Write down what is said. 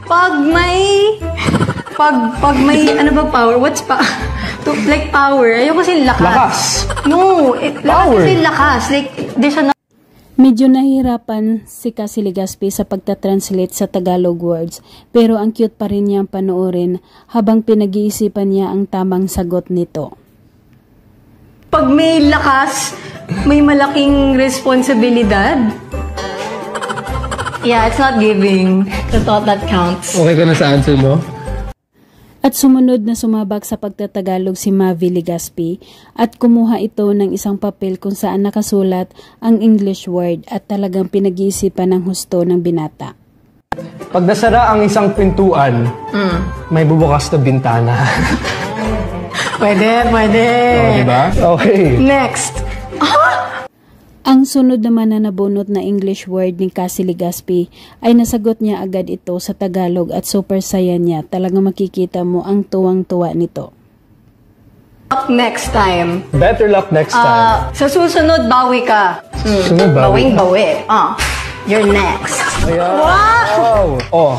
Pag may, ano ba power? What's like power? Ayoko kasi lakas. Lakas. No, lakas kasi lakas. Like, there's a Medyo nahihirapan si Cassie Legazpi sa pagta-translate sa Tagalog words, pero ang cute pa rin niyang panoorin habang pinag-iisipan niya ang tamang sagot nito. Pag may lakas, may malaking responsibilidad. Yeah, it's not giving the thought that counts. Okay ka na sa answer mo? At sumunod na sumabak sa pagtatagalog si Mavi Legazpi at kumuha ito ng isang papel kung saan nakasulat ang English word at talagang pinag-iisipan ng husto ng binata. Pag nasara ang isang pintuan, may bubukas na bintana. Pwede. Oh, diba? Okay. Next. Ang sunod naman na nabunot na English word ni Cassie Legazpi ay nasagot niya agad ito sa Tagalog at super saya niya. Talagang makikita mo ang tuwang-tuwa nito. Next time. Better luck next time. Sa susunod, bawi ka. Sunod, bawi. Bawing-bawi. You're next. Ayan. Wow! Oh.